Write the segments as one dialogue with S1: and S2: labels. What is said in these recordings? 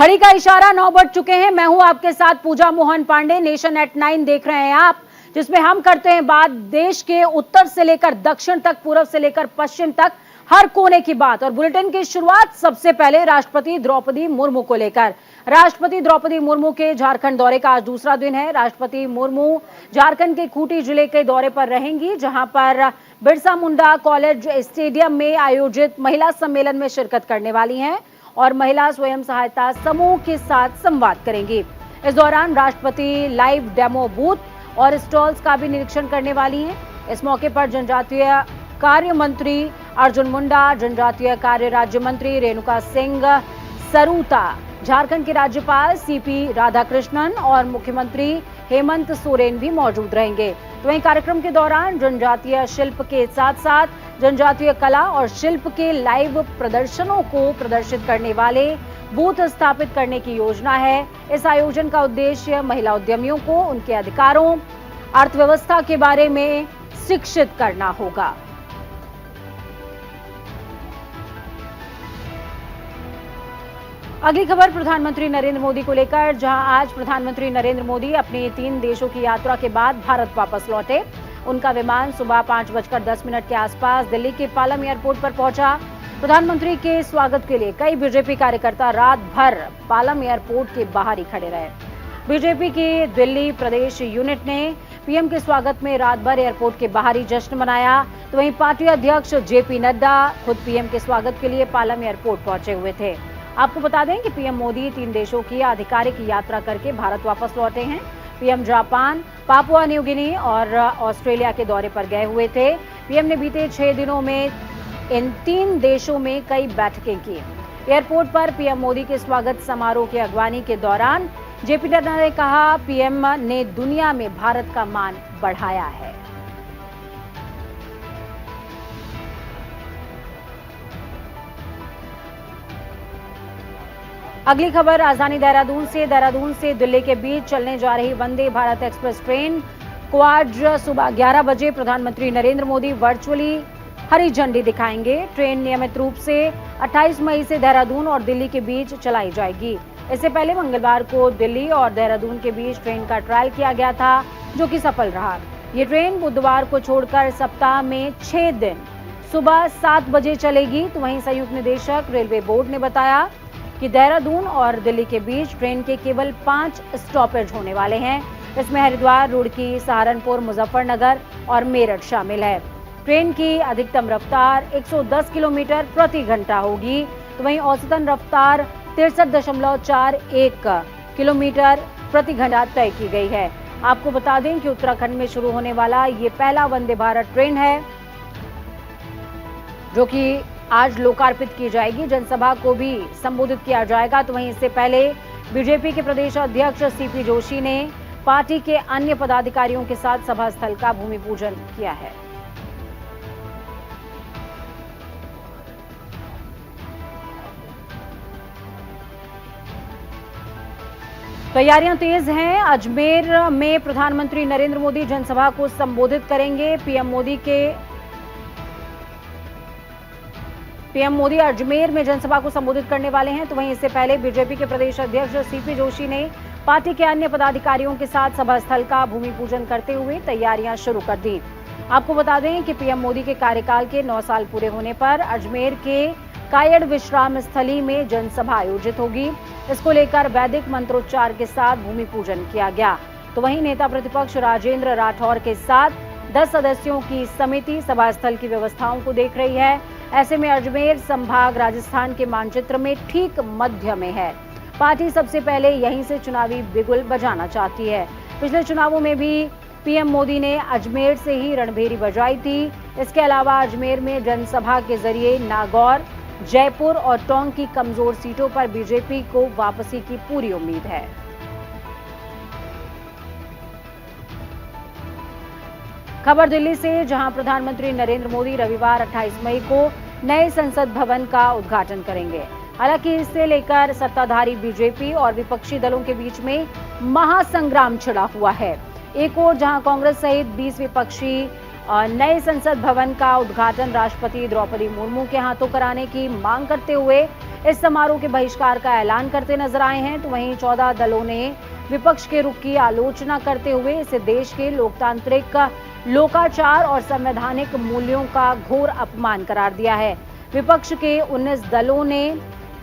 S1: घड़ी का इशारा 9 बज चुके हैं। मैं हूं आपके साथ पूजा मोहन पांडे। नेशन एट 9 देख रहे हैं आप, जिसमें हम करते हैं बात देश के उत्तर से लेकर दक्षिण तक, पूर्व से लेकर पश्चिम तक, हर कोने की बात। और बुलेटिन की शुरुआत सबसे पहले राष्ट्रपति द्रौपदी मुर्मू को लेकर। राष्ट्रपति द्रौपदी मुर्मू के झारखंड दौरे का आज दूसरा दिन है। राष्ट्रपति मुर्मू झारखंड के खूंटी जिले के दौरे पर रहेंगी, जहां पर बिरसा मुंडा कॉलेज स्टेडियम में आयोजित महिला सम्मेलन में शिरकत करने वाली हैं और महिला स्वयं सहायता समूह के साथ संवाद करेंगी। इस दौरान राष्ट्रपति लाइव डेमो बूथ और स्टॉल्स का भी निरीक्षण करने वाली हैं। इस मौके पर जनजातीय कार्य मंत्री अर्जुन मुंडा, जनजातीय कार्य राज्य मंत्री रेणुका सिंह सरूता, झारखंड के राज्यपाल सीपी राधाकृष्णन और मुख्यमंत्री हेमंत सोरेन भी मौजूद रहेंगे। तो वहीं कार्यक्रम के दौरान जनजातीय शिल्प के साथ साथ जनजातीय कला और शिल्प के लाइव प्रदर्शनों को प्रदर्शित करने वाले बूथ स्थापित करने की योजना है। इस आयोजन का उद्देश्य महिला उद्यमियों को उनके अधिकारों, अर्थव्यवस्था के बारे में शिक्षित करना होगा। अगली खबर प्रधानमंत्री नरेंद्र मोदी को लेकर, जहां आज प्रधानमंत्री नरेंद्र मोदी अपनी 3 देशों की यात्रा के बाद भारत वापस लौटे। उनका विमान सुबह 5:10 के आसपास दिल्ली के पालम एयरपोर्ट पर पहुंचा। प्रधानमंत्री के स्वागत के लिए कई बीजेपी कार्यकर्ता रात भर पालम एयरपोर्ट के बाहर ही खड़े रहे। बीजेपी की दिल्ली प्रदेश यूनिट ने पीएम के स्वागत में रात भर एयरपोर्ट के बाहर ही जश्न मनाया। तो वहीं पार्टी अध्यक्ष जेपी नड्डा खुद पीएम के स्वागत के लिए पालम एयरपोर्ट पहुंचे हुए थे। आपको बता दें कि पीएम मोदी 3 देशों की आधिकारिक यात्रा करके भारत वापस लौटे हैं। PM Japan, Papua New Guinea और ऑस्ट्रेलिया के दौरे पर गए हुए थे। पीएम ने बीते 6 दिनों में इन 3 देशों में कई बैठकें की। एयरपोर्ट पर पीएम मोदी के स्वागत समारोह की अगवानी के दौरान जेपी नड्डा ने कहा, पीएम ने दुनिया में भारत का मान बढ़ाया है। अगली खबर राजधानी देहरादून से दिल्ली के बीच चलने जा रही वंदे भारत एक्सप्रेस ट्रेन को आज सुबह 11 बजे प्रधानमंत्री नरेंद्र मोदी वर्चुअली हरी झंडी दिखाएंगे। ट्रेन नियमित रूप से 28 मई से देहरादून और दिल्ली के बीच चलाई जाएगी। इससे पहले मंगलवार को दिल्ली और देहरादून के बीच ट्रेन का ट्रायल किया गया था, जो कि सफल रहा। ये ट्रेन बुधवार को छोड़कर सप्ताह में 6 दिन सुबह 7 बजे चलेगी। तो वहीं संयुक्त निदेशक रेलवे बोर्ड ने बताया कि देहरादून और दिल्ली के बीच ट्रेन के केवल 5 स्टॉपेज होने वाले हैं। इसमें हरिद्वार, रुड़की, सहारनपुर, मुजफ्फरनगर और मेरठ शामिल है। ट्रेन की अधिकतम रफ्तार 110 किलोमीटर प्रति घंटा होगी। तो वहीं औसतन रफ्तार 63.41 किलोमीटर प्रति घंटा तय की गई है। आपको बता दें कि उत्तराखंड में शुरू होने वाला ये पहला वंदे भारत ट्रेन है, जो कि आज लोकार्पित की जाएगी। जनसभा को भी संबोधित किया जाएगा। तो वहीं इससे पहले बीजेपी के प्रदेश अध्यक्ष सीपी जोशी ने पार्टी के अन्य पदाधिकारियों के साथ सभा स्थल का भूमि पूजन किया है। तैयारियां तेज हैं। अजमेर में प्रधानमंत्री नरेंद्र मोदी जनसभा को संबोधित करेंगे। पीएम मोदी अजमेर में जनसभा को संबोधित करने वाले हैं। तो वहीं इससे पहले बीजेपी के प्रदेश अध्यक्ष सीपी जोशी ने पार्टी के अन्य पदाधिकारियों के साथ सभा स्थल का भूमि पूजन करते हुए तैयारियां शुरू कर दी। आपको बता दें कि पीएम मोदी के कार्यकाल के 9 साल पूरे होने पर अजमेर के कायड़ विश्राम स्थली में जनसभा आयोजित होगी। इसको लेकर वैदिक मंत्रोच्चार के साथ भूमि पूजन किया गया। तो वहीं नेता प्रतिपक्ष राजेंद्र राठौर के साथ 10 सदस्यों की समिति सभा स्थल की व्यवस्थाओं को देख रही है। ऐसे में अजमेर संभाग राजस्थान के मानचित्र में ठीक मध्य में है। पार्टी सबसे पहले यहीं से चुनावी बिगुल बजाना चाहती है। पिछले चुनावों में भी पीएम मोदी ने अजमेर से ही रणभेरी बजाई थी। इसके अलावा अजमेर में जनसभा के जरिए नागौर, जयपुर और टोंक की कमजोर सीटों पर बीजेपी को वापसी की पूरी उम्मीद है। खबर दिल्ली से, जहां प्रधानमंत्री नरेंद्र मोदी रविवार 28 मई को नए संसद भवन का उद्घाटन करेंगे। हालांकि इससे लेकर सत्ताधारी बीजेपी और विपक्षी दलों के बीच में महासंग्राम छिड़ा हुआ है। एक ओर जहां कांग्रेस सहित 20 विपक्षी नए संसद भवन का उद्घाटन राष्ट्रपति द्रौपदी मुर्मू के हाथों कराने की मांग करते हुए इस समारोह के बहिष्कार का ऐलान करते नजर आए हैं। तो वहीं 14 दलों ने विपक्ष के रुख की आलोचना करते हुए इसे देश के लोकतांत्रिक लोकाचार और संवैधानिक मूल्यों का घोर अपमान करार दिया है। विपक्ष के 19 दलों ने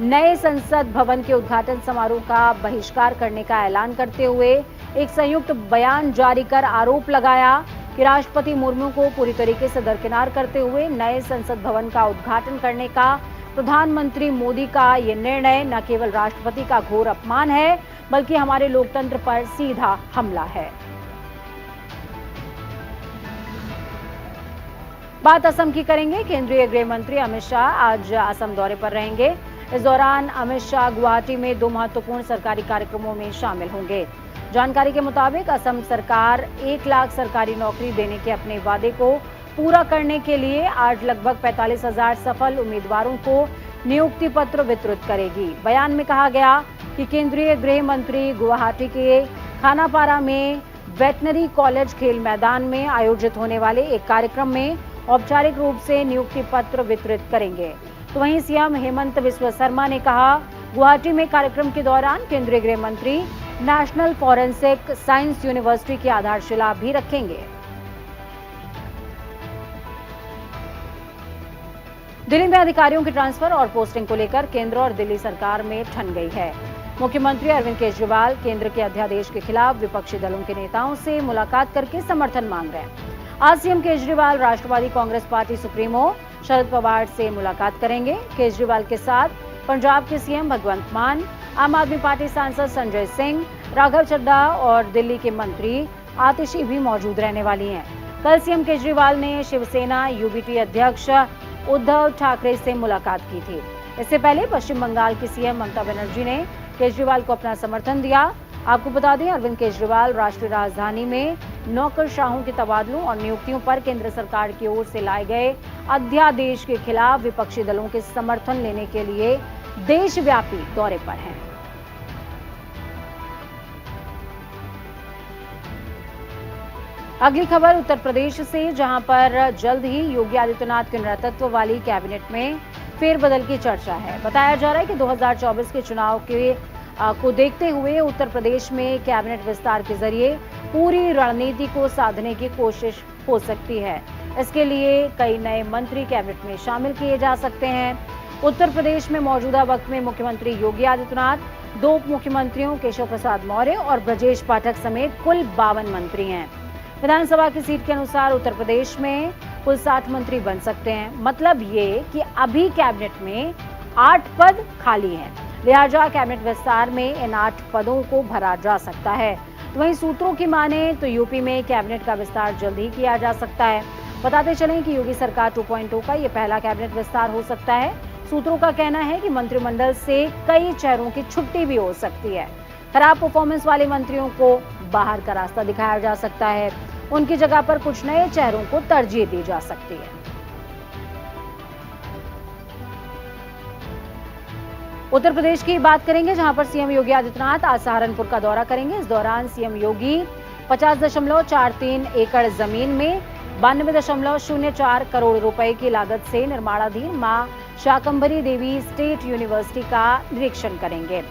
S1: नए संसद भवन के उद्घाटन समारोह का बहिष्कार करने का ऐलान करते हुए एक संयुक्त बयान जारी कर आरोप लगाया कि राष्ट्रपति मुर्मू को पूरी तरीके से दरकिनार करते हुए नए संसद भवन का उद्घाटन करने का प्रधानमंत्री मोदी का ये निर्णय न केवल राष्ट्रपति का घोर अपमान है, बल्कि हमारे लोकतंत्र पर सीधा हमला है। बात असम की करेंगे। केंद्रीय गृह मंत्री अमित शाह आज असम दौरे पर रहेंगे। इस दौरान अमित शाह गुवाहाटी में 2 महत्वपूर्ण सरकारी कार्यक्रमों में शामिल होंगे। जानकारी के मुताबिक असम सरकार 1 लाख सरकारी नौकरी देने के अपने वादे को पूरा करने के लिए आज लगभग 45,000 सफल उम्मीदवारों को नियुक्ति पत्र वितरित करेगी। बयान में कहा गया कि केंद्रीय गृह मंत्री गुवाहाटी के खानापारा में वेटनरी कॉलेज खेल मैदान में आयोजित होने वाले एक कार्यक्रम में औपचारिक रूप से नियुक्ति पत्र वितरित करेंगे। तो वहीं सीएम हेमंत बिस्वा शर्मा ने कहा, गुवाहाटी में कार्यक्रम के दौरान केंद्रीय गृह मंत्री नेशनल फॉरेंसिक साइंस यूनिवर्सिटी की आधारशिला भी रखेंगे। दिल्ली में अधिकारियों के ट्रांसफर और पोस्टिंग को लेकर केंद्र और दिल्ली सरकार में ठन गई है। मुख्यमंत्री अरविंद केजरीवाल केंद्र के अध्यादेश के खिलाफ विपक्षी दलों के नेताओं से मुलाकात करके समर्थन मांग रहे हैं। आज सीएम केजरीवाल राष्ट्रवादी कांग्रेस पार्टी सुप्रीमो शरद पवार से मुलाकात करेंगे। केजरीवाल के साथ पंजाब के सीएम भगवंत मान, आम आदमी पार्टी सांसद संजय सिंह, राघव चड्ढा और दिल्ली के मंत्री आतिशी भी मौजूद रहने वाली हैं। कल सीएम केजरीवाल ने शिवसेना यूबीटी अध्यक्ष उद्धव ठाकरे से मुलाकात की थी। इससे पहले पश्चिम बंगाल की सीएम ममता बनर्जी ने केजरीवाल को अपना समर्थन दिया। आपको बता दें, अरविंद केजरीवाल राष्ट्रीय राजधानी में नौकरशाहों के तबादलों और नियुक्तियों पर केंद्र सरकार की ओर से लाए गए अध्यादेश के खिलाफ विपक्षी दलों के समर्थन लेने के लिए देशव्यापी दौरे पर हैं। अगली खबर उत्तर प्रदेश से, जहां पर जल्द ही योगी आदित्यनाथ के नेतृत्व वाली कैबिनेट में फेरबदल की चर्चा है। बताया जा रहा है कि 2024 के चुनाव को देखते हुए उत्तर प्रदेश में कैबिनेट विस्तार के जरिए पूरी रणनीति को साधने की कोशिश हो सकती है। इसके लिए कई नए मंत्री कैबिनेट में शामिल किए जा सकते हैं। उत्तर प्रदेश में मौजूदा वक्त में मुख्यमंत्री योगी आदित्यनाथ, 2 उप मुख्यमंत्रियों केशव प्रसाद मौर्य और ब्रजेश पाठक समेत कुल 52 मंत्री हैं। विधानसभा की सीट के अनुसार उत्तर प्रदेश में कुल 60 मंत्री बन सकते हैं। मतलब ये कि अभी कैबिनेट में 8 पद खाली हैं। लिहाजा कैबिनेट विस्तार में इन 8 पदों को भरा जा सकता है। तो वहीं सूत्रों की माने तो यूपी में कैबिनेट का विस्तार जल्द ही किया जा सकता है। बताते चलें कि योगी सरकार 2.0 का यह पहला कैबिनेट विस्तार हो सकता है। सूत्रों का कहना है कि मंत्रिमंडल से कई चेहरों की छुट्टी भी हो सकती है। खराब परफॉर्मेंस वाले मंत्रियों को बाहर का रास्ता दिखाया जा सकता है। उनकी जगह पर कुछ नए चेहरों को तरजीह दी जा सकती है। उत्तर प्रदेश की बात करेंगे, जहां पर सीएम योगी आदित्यनाथ आज सहारनपुर का दौरा करेंगे। इस दौरान सीएम योगी 50.43 एकड़ जमीन में 92.04 करोड़ रुपए की लागत से निर्माणाधीन मां शाकंभरी देवी स्टेट यूनिवर्सिटी का निरीक्षण करेंगे।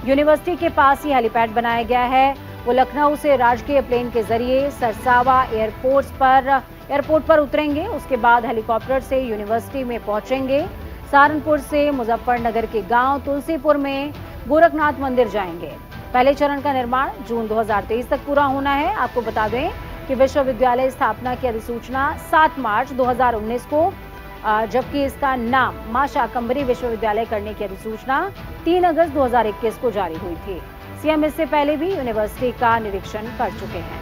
S1: यूनिवर्सिटी के पास ही हेलीपैड बनाया गया है। वो लखनऊ से राजकीय प्लेन के जरिए सरसावा एयरपोर्ट पर उतरेंगे। उसके बाद हेलीकॉप्टर से यूनिवर्सिटी में पहुंचेंगे। सहारनपुर से मुजफ्फरनगर के गांव तुलसीपुर में गोरखनाथ मंदिर जाएंगे। पहले चरण का निर्माण जून 2023 तक पूरा होना है। आपको बता दें कि विश्वविद्यालय स्थापना की अधिसूचना 7 मार्च 2019 को, जबकि इसका नाम मां शाकंभरी विश्वविद्यालय करने की अधिसूचना 3 अगस्त 2021 को जारी हुई थी। सीएम इससे पहले भी यूनिवर्सिटी का निरीक्षण कर चुके हैं।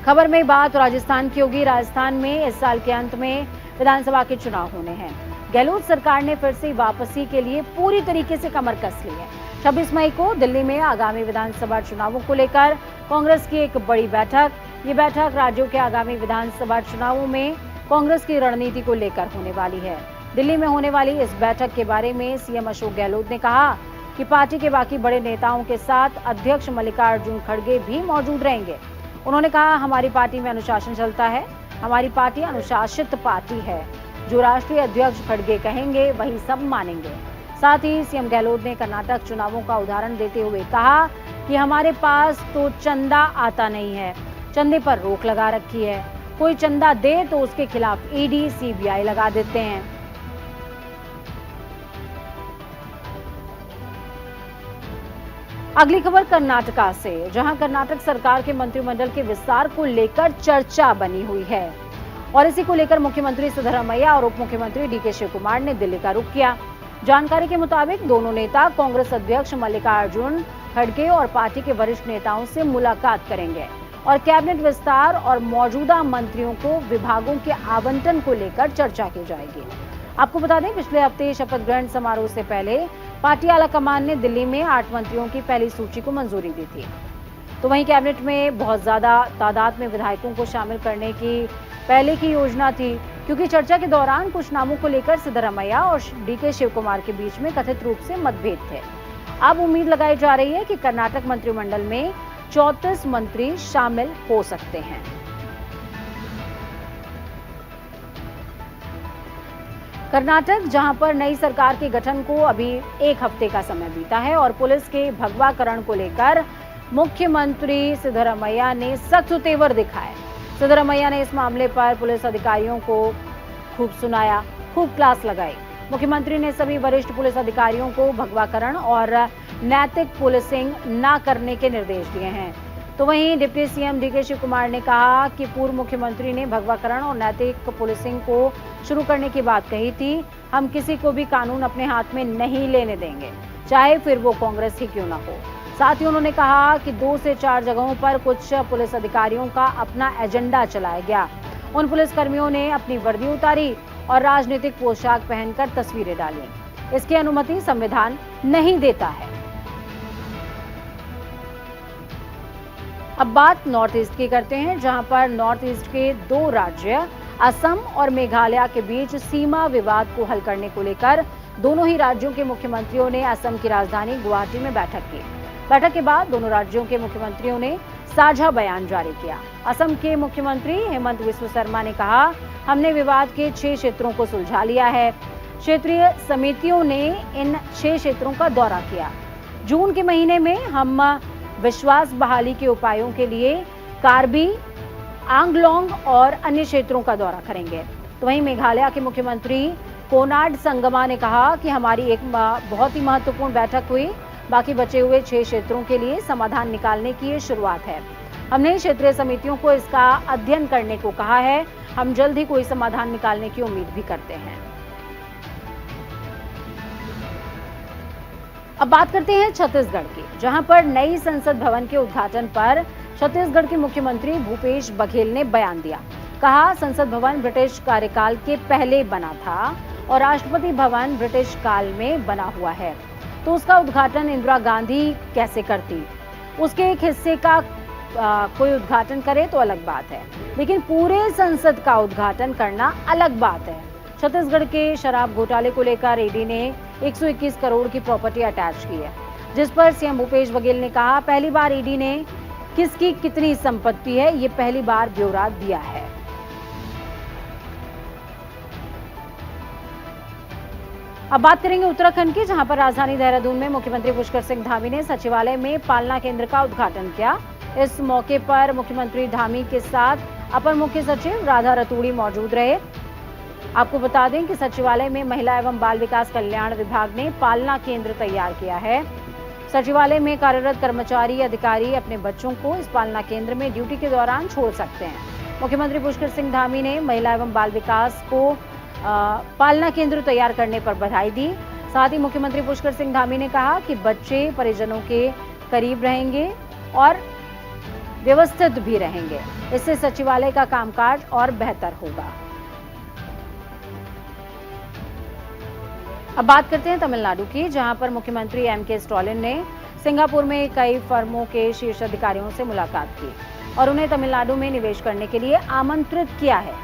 S1: खबर में बात राजस्थान की होगी। राजस्थान में इस साल के अंत में विधानसभा के चुनाव होने हैं। गहलोत सरकार ने फिर से वापसी के लिए पूरी तरीके से कमर कस ली है। 26 मई को दिल्ली में आगामी विधानसभा चुनावों को लेकर कांग्रेस की एक बड़ी बैठक। ये बैठक राज्यों के आगामी विधानसभा चुनावों में कांग्रेस की रणनीति को लेकर होने वाली है। दिल्ली में होने वाली इस बैठक के बारे में सीएम अशोक गहलोत ने कहा कि पार्टी के बाकी बड़े नेताओं के साथ अध्यक्ष मल्लिकार्जुन खड़गे भी मौजूद रहेंगे। उन्होंने कहा, हमारी पार्टी में अनुशासन चलता है, हमारी पार्टी अनुशासित पार्टी है। जो राष्ट्रीय अध्यक्ष खड़गे कहेंगे वही सब मानेंगे। साथ ही सीएम गहलोत ने कर्नाटक चुनावों का उदाहरण देते हुए कहा कि हमारे पास तो चंदा आता नहीं है, चंदे पर रोक लगा रखी है। कोई चंदा दे तो उसके खिलाफ ईडी, सीबीआई लगा देते हैं। अगली खबर कर्नाटका से, जहां कर्नाटक सरकार के मंत्रिमंडल के विस्तार को लेकर चर्चा बनी हुई है और इसी को लेकर मुख्यमंत्री सिद्धरामैया और उप मुख्यमंत्री डीके शिवकुमार ने दिल्ली का रुख किया। जानकारी के मुताबिक दोनों नेता कांग्रेस अध्यक्ष मल्लिकार्जुन खड़गे और पार्टी के वरिष्ठ नेताओं से मुलाकात करेंगे और कैबिनेट विस्तार और मौजूदा मंत्रियों को विभागों के आवंटन को लेकर चर्चा की जाएगी। आपको बता दें, पिछले हफ्ते शपथ ग्रहण समारोह से पहले पार्टी आलाकमान ने दिल्ली में 8 मंत्रियों की पहली सूची को मंजूरी दी थी। तो वहीं कैबिनेट में बहुत ज्यादा तादाद में विधायकों को शामिल करने की पहले की योजना थी, क्योंकि चर्चा के दौरान कुछ नामों को लेकर सिद्धरामैया और डीके शिवकुमार के बीच में कथित रूप से मतभेद थे। अब उम्मीद लगाई जा रही है कि कर्नाटक मंत्रिमंडल में 34 मंत्री शामिल हो सकते हैं। कर्नाटक, जहां पर नई सरकार के गठन को अभी 1 हफ्ते का समय बीता है और पुलिस के भगवाकरण को लेकर मुख्यमंत्री सिद्धरामैया ने सख्त तेवर दिखाए। सिद्धरामैया ने इस मामले पर पुलिस अधिकारियों को खूब सुनाया, खूब क्लास लगाई। मुख्यमंत्री ने सभी वरिष्ठ पुलिस अधिकारियों को भगवाकरण और नैतिक पुलिसिंग न करने के निर्देश दिए हैं। तो वहीं डिप्टी सीएम डीके शिवकुमार ने कहा कि पूर्व मुख्यमंत्री ने भगवाकरण और नैतिक पुलिसिंग को शुरू करने की बात कही थी। हम किसी को भी कानून अपने हाथ में नहीं लेने देंगे, चाहे फिर वो कांग्रेस ही क्यों ना हो। साथ ही उन्होंने कहा कि 2 से 4 जगहों पर कुछ पुलिस अधिकारियों का अपना एजेंडा चलाया गया। उन पुलिसकर्मियों ने अपनी वर्दी उतारी और राजनीतिक पोशाक पहनकर तस्वीरें डाली। इसकी अनुमति संविधान नहीं देता है। अब बात नॉर्थ ईस्ट की करते हैं, जहां पर नॉर्थ ईस्ट के 2 राज्य असम और मेघालय के बीच सीमा विवाद को हल करने को लेकर दोनों ही राज्यों के मुख्यमंत्रियों ने असम की राजधानी गुवाहाटी में बैठक की। बैठक के बाद दोनों राज्यों के मुख्यमंत्रियों ने साझा बयान जारी किया। असम के मुख्यमंत्री हेमंत बिस्वा शर्मा ने कहा, हमने विवाद के 6 क्षेत्रों को सुलझा लिया है। क्षेत्रीय समितियों ने इन 6 क्षेत्रों का दौरा किया। जून के महीने में हम विश्वास बहाली के उपायों के लिए कार्बी, आंगलोंग और अन्य क्षेत्रों का दौरा करेंगे। तो वहीं मेघालय के मुख्यमंत्री कोनार्ड संगमा ने कहा कि हमारी एक बहुत ही महत्वपूर्ण बैठक हुई। बाकी बचे हुए 6 क्षेत्रों के लिए समाधान निकालने की ये शुरुआत है। हमने क्षेत्रीय समितियों को इसका अध्ययन करने को कहा है। हम जल्द ही कोई समाधान निकालने की उम्मीद भी करते हैं। अब बात करते हैं छत्तीसगढ़ की, जहां पर नई संसद भवन के उद्घाटन पर छत्तीसगढ़ के मुख्यमंत्री भूपेश बघेल ने बयान दिया। कहा, संसद भवन ब्रिटिश कार्यकाल के पहले बना था और राष्ट्रपति भवन ब्रिटिश काल में बना हुआ है, तो उसका उद्घाटन इंदिरा गांधी कैसे करती। उसके एक हिस्से का कोई उद्घाटन करे तो अलग बात है, लेकिन पूरे संसद का उद्घाटन करना अलग बात है। छत्तीसगढ़ के शराब घोटाले को लेकर ईडी ने 121 करोड़ की प्रॉपर्टी अटैच की है, जिस पर सीएम भूपेश बघेल ने कहा, पहली बार ईडी ने किसकी कितनी संपत्ति है, ये पहली बार ब्यौरा दिया है। अब बात करेंगे उत्तराखंड की, जहां पर राजधानी देहरादून में मुख्यमंत्री पुष्कर सिंह धामी ने सचिवालय में पालना केंद्र का उद्घाटन किया। इस मौके पर मुख्यमंत्री धामी के साथ अपर मुख्य सचिव राधा रतूड़ी मौजूद रहे। आपको बता दें कि सचिवालय में महिला एवं बाल विकास कल्याण विभाग ने पालना केंद्र तैयार किया है। सचिवालय में कार्यरत कर्मचारी अधिकारी अपने बच्चों को इस पालना केंद्र में ड्यूटी के दौरान छोड़ सकते हैं। मुख्यमंत्री पुष्कर सिंह धामी ने महिला एवं बाल विकास को पालना केंद्र तैयार करने पर बधाई दी। साथ ही मुख्यमंत्री पुष्कर सिंह धामी ने कहा कि बच्चे परिजनों के करीब रहेंगे और व्यवस्थित भी रहेंगे। इससे सचिवालय का कामकाज और बेहतर होगा। अब बात करते हैं तमिलनाडु की, जहां पर मुख्यमंत्री एमके स्टालिन ने सिंगापुर में कई फर्मों के शीर्ष अधिकारियों से मुलाकात की और उन्हें तमिलनाडु में निवेश करने के लिए आमंत्रित किया है।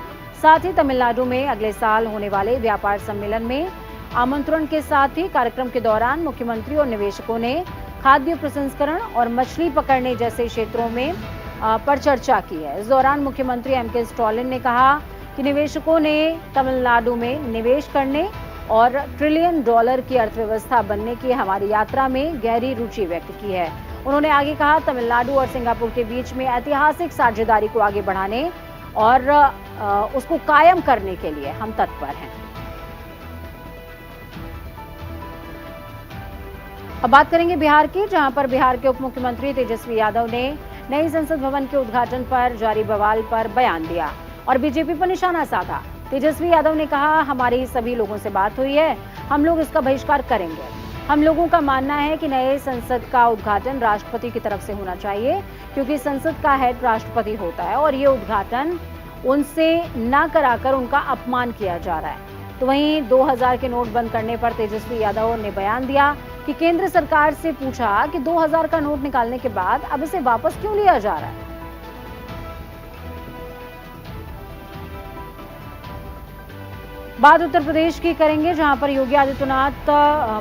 S1: साथ ही तमिलनाडु में अगले साल होने वाले व्यापार सम्मेलन में आमंत्रण के साथ ही कार्यक्रम के दौरान मुख्यमंत्री और निवेशकों ने खाद्य प्रसंस्करण और मछली पकड़ने जैसे क्षेत्रों में पर चर्चा की है। इस दौरान मुख्यमंत्री एम.के. स्टालिन ने कहा कि निवेशकों ने तमिलनाडु में निवेश करने और ट्रिलियन डॉलर की अर्थव्यवस्था बनने की हमारी यात्रा में गहरी रुचि व्यक्त की है। उन्होंने आगे कहा, तमिलनाडु और सिंगापुर के बीच में ऐतिहासिक साझेदारी को आगे बढ़ाने और उसको कायम करने के लिए हम तत्पर हैं। अब बात करेंगे बिहार की, जहां पर बिहार के उप मुख्यमंत्री तेजस्वी यादव ने नई संसद भवन के उद्घाटन पर जारी बवाल पर बयान दिया और बीजेपी पर निशाना साधा। तेजस्वी यादव ने कहा, हमारी सभी लोगों से बात हुई है, हम लोग इसका बहिष्कार करेंगे। हम लोगों का मानना है कि नए संसद का उद्घाटन राष्ट्रपति की तरफ से होना चाहिए, क्योंकि संसद का हेड राष्ट्रपति होता है और ये उद्घाटन उनसे ना कराकर उनका अपमान किया जा रहा है। तो वहीं 2000 के नोट बंद करने पर तेजस्वी यादव ने बयान दिया कि केंद्र सरकार से पूछा कि 2000 का नोट निकालने के बाद अब इसे वापस क्यों लिया जा रहा है। बात उत्तर प्रदेश की करेंगे, जहां पर योगी आदित्यनाथ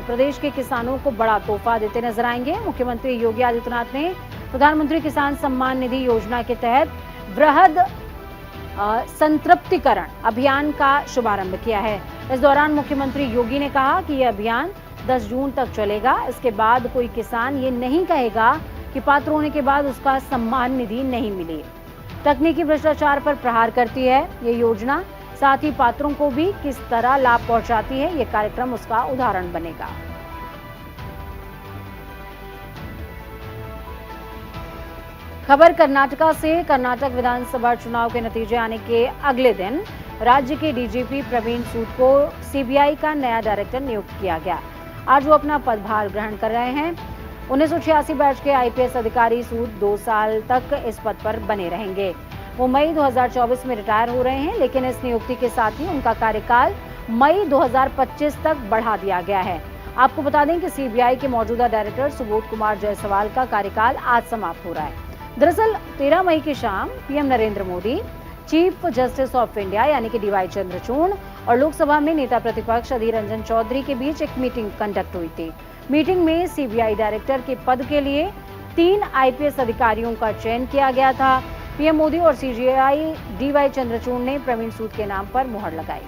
S1: प्रदेश के किसानों को बड़ा तोहफा देते नजर आएंगे। मुख्यमंत्री योगी आदित्यनाथ ने प्रधानमंत्री किसान सम्मान निधि योजना के तहत वृहद संतृप्तिकरण अभियान का शुभारंभ किया है। इस दौरान मुख्यमंत्री योगी ने कहा कि यह अभियान 10 जून तक चलेगा। इसके बाद कोई किसान ये नहीं कहेगा कि पात्र होने के बाद उसका सम्मान निधि नहीं मिली। तकनीकी भ्रष्टाचार पर प्रहार करती है ये योजना, साथ ही पात्रों को भी किस तरह लाभ पहुंचाती है, ये कार्यक्रम उसका उदाहरण बनेगा। खबर कर्नाटका से, कर्नाटक विधानसभा चुनाव के नतीजे आने के अगले दिन राज्य के डीजीपी प्रवीण सूद को सीबीआई का नया डायरेक्टर नियुक्त किया गया। आज वो अपना पदभार ग्रहण कर रहे हैं। 1986 बैच के आईपीएस अधिकारी सूद 2 साल तक इस पद पर बने रहेंगे। वो मई 2024 में रिटायर हो रहे हैं, लेकिन इस नियुक्ति के साथ ही उनका कार्यकाल मई 2025 तक बढ़ा दिया गया है। आपको बता दें कि सीबीआई के मौजूदा डायरेक्टर सुबोध कुमार जायसवाल का कार्यकाल आज समाप्त हो रहा है। दरअसल 13 मई की शाम PM Narendra Modi, chief justice of India यानी कि डीवाई चंद्रचूड़ और लोकसभा में नेता प्रतिपक्ष अधीर रंजन चौधरी के बीच एक मीटिंग कंडक्ट हुई थी। मीटिंग में सीबीआई डायरेक्टर के पद के लिए 3 आईपीएस अधिकारियों का चयन किया गया था। पीएम मोदी और सीजीआई डीवाई चंद्रचूड़ ने प्रवीण सूद के नाम पर मुहर लगाई।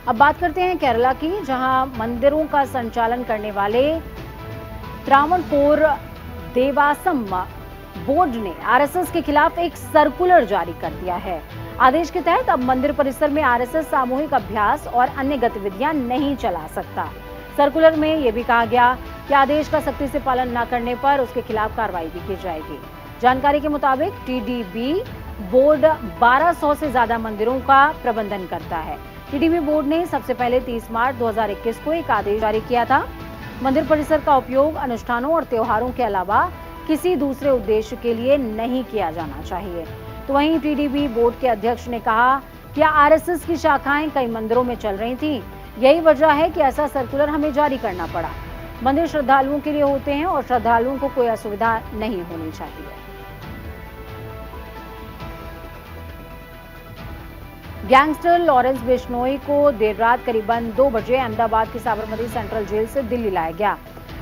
S1: अब बात करते हैं केरला की, जहां मंदिरों का संचालन करने वाले त्रावणकोर देवासम बोर्ड ने आरएसएस के खिलाफ एक सर्कुलर जारी कर दिया है। आदेश के तहत अब मंदिर परिसर में आरएसएस सामूहिक अभ्यास और अन्य गतिविधियां नहीं चला सकता। सर्कुलर में यह भी कहा गया कि आदेश का सख्ती से पालन न करने पर उसके खिलाफ कार्रवाई भी की जाएगी। जानकारी के मुताबिक टीडीबी बोर्ड 1200 से ज्यादा मंदिरों का प्रबंधन करता है। टीडीबी बोर्ड ने सबसे पहले 30 मार्च 2021 को एक आदेश जारी किया था। मंदिर परिसर का उपयोग अनुष्ठानों और त्योहारों के अलावा किसी दूसरे उद्देश्य के लिए नहीं किया जाना चाहिए। तो वहीं टीडीबी बोर्ड के अध्यक्ष ने कहा कि आरएसएस की शाखाएं कई मंदिरों में चल रही थी। यही वजह है कि ऐसा सर्कुलर हमें जारी करना पड़ा। मंदिर श्रद्धालुओं के लिए होते हैं और श्रद्धालुओं को कोई असुविधा नहीं होनी चाहिए। गैंगस्टर लॉरेंस बिश्नोई को देर रात करीबन 2 बजे अहमदाबाद की साबरमती सेंट्रल जेल से दिल्ली लाया गया।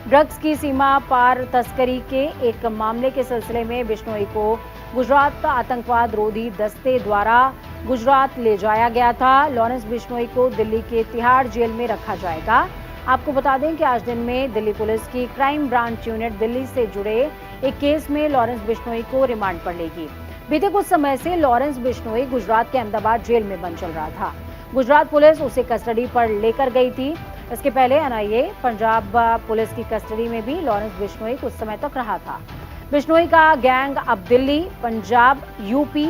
S1: ड्रग्स की सीमा पार तस्करी के एक मामले के सिलसिले में बिश्नोई को गुजरात आतंकवाद रोधी दस्ते द्वारा गुजरात ले जाया गया था। लॉरेंस बिश्नोई को दिल्ली के तिहाड़ जेल में रखा जाएगा। आपको बता दें कि आज दिन में दिल्ली पुलिस की क्राइम ब्रांच यूनिट दिल्ली से जुड़े एक केस में लॉरेंस बिश्नोई को रिमांड पर लेगी। बीते कुछ समय से लॉरेंस बिश्नोई गुजरात के अहमदाबाद जेल में बंद चल रहा था। गुजरात पुलिस उसे कस्टडी पर लेकर गई थी। इसके पहले एनआईए पंजाब पुलिस की कस्टडी में भी लॉरेंस बिश्नोई कुछ समय तक रहा था। बिश्नोई का गैंग अब दिल्ली, पंजाब, यूपी,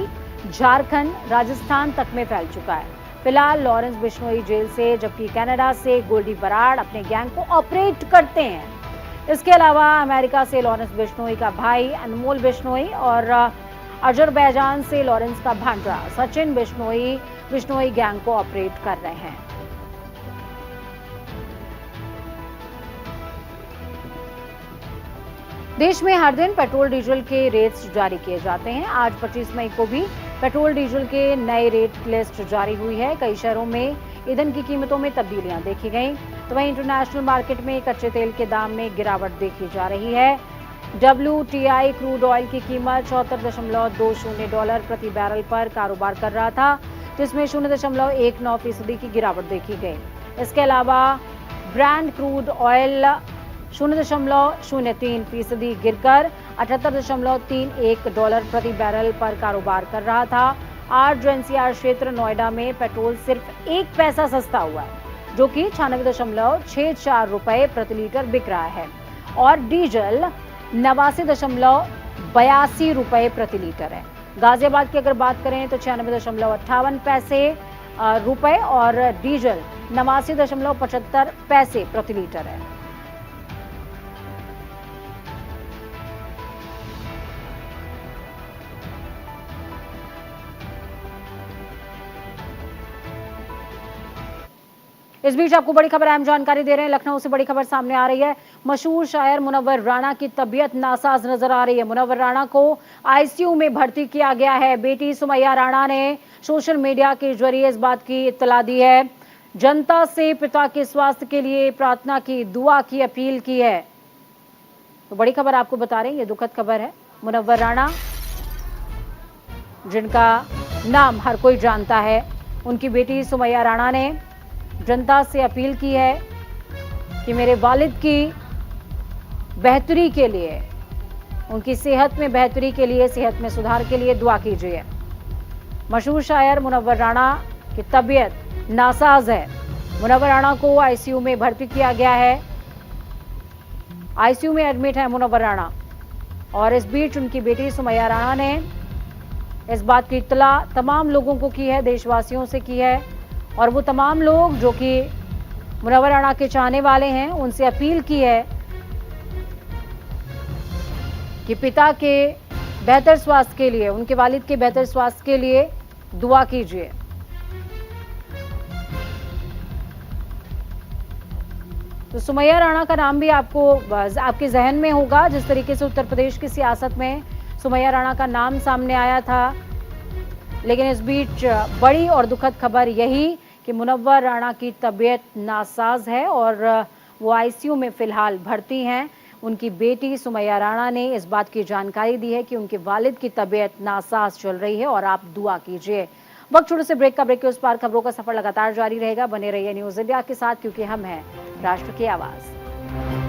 S1: झारखंड, राजस्थान तक में फैल चुका है। फिलहाल लॉरेंस बिश्नोई जेल से, जबकि कनाडा से गोल्डी बराड़ अपने गैंग को ऑपरेट करते हैं। इसके अलावा अमेरिका से लॉरेंस बिश्नोई का भाई अनमोल बिश्नोई और अजरबैजान से लॉरेंस का भांजा सचिन बिश्नोई गैंग को ऑपरेट कर रहे हैं। देश में हर दिन पेट्रोल डीजल के रेट्स जारी किए जाते हैं। आज 25 मई को भी पेट्रोल डीजल के नए रेट लिस्ट जारी हुई है। कई शहरों में ईंधन की कीमतों में तब्दीलियां देखी गई। तो वहीं इंटरनेशनल मार्केट में कच्चे तेल के दाम में गिरावट देखी जा रही है। WTI क्रूड ऑयल की कीमत $74.20 प्रति बैरल पर कारोबार कर रहा था, जिसमें 0.19% की गिरावट देखी गई। इसके अलावा ब्रांड क्रूड ऑयल 0.03% गिरकर $78.31 प्रति बैरल पर कारोबार कर रहा था। आज NCR क्षेत्र नोएडा में पेट्रोल सिर्फ 1 पैसा सस्ता हुआ है, जो कि 96.64 रुपए प्रति लीटर बिक रहा है, और डीजल 89.82 रुपए प्रति लीटर है। गाजियाबाद की अगर बात करें तो 96.58 रुपए और डीजल 89.75 प्रति लीटर है। इस बीच आपको बड़ी खबर अहम जानकारी दे रहे हैं। लखनऊ से बड़ी खबर सामने आ रही है। मशहूर शायर मुनव्वर राणा की तबीयत नासाज नजर आ रही है। मुनव्वर राणा को आईसीयू में भर्ती किया गया है। बेटी सुमैया राणा ने सोशल मीडिया के जरिए इस बात की इत्तला दी है। जनता से पिता के स्वास्थ्य के लिए प्रार्थना की, दुआ की अपील की है। तो बड़ी खबर आपको बता रहे हैं, ये दुखद खबर है। मुनव्वर राणा, जिनका नाम हर कोई जानता है, उनकी बेटी सुमैया राणा ने जनता से अपील की है कि मेरे वालिद की बेहतरी के लिए, उनकी सेहत में बेहतरी के लिए, सेहत में सुधार के लिए दुआ कीजिए। मशहूर शायर मुनव्वर राणा की तबीयत नासाज है। मुनव्वर राणा को आईसीयू में भर्ती किया गया है। आईसीयू में एडमिट है मुनव्वर राणा, और इस बीच उनकी बेटी सुमैया राणा ने इस बात की इत्तला तमाम लोगों को की है, देशवासियों से की है, और वो तमाम लोग जो कि मुनव्वर राणा के चाहने वाले हैं, उनसे अपील की है कि पिता के बेहतर स्वास्थ्य के लिए, उनके वालिद के बेहतर स्वास्थ्य के लिए दुआ कीजिए। तो सुमैया राणा का नाम भी आपके जहन में होगा, जिस तरीके से उत्तर प्रदेश की सियासत में सुमैया राणा का नाम सामने आया था। लेकिन इस बीच बड़ी और दुखद खबर यही कि मुनव्वर राणा की तबीयत नासाज है और वो आईसीयू में फिलहाल भर्ती हैं। उनकी बेटी सुमैया राणा ने इस बात की जानकारी दी है कि उनके वालिद की तबीयत नासाज चल रही है और आप दुआ कीजिए। वक्त छोटे से ब्रेक के उस पार खबरों का सफर लगातार जारी रहेगा। बने रहिए न्यूज इंडिया के साथ, क्योंकि हम हैं राष्ट्र की आवाज।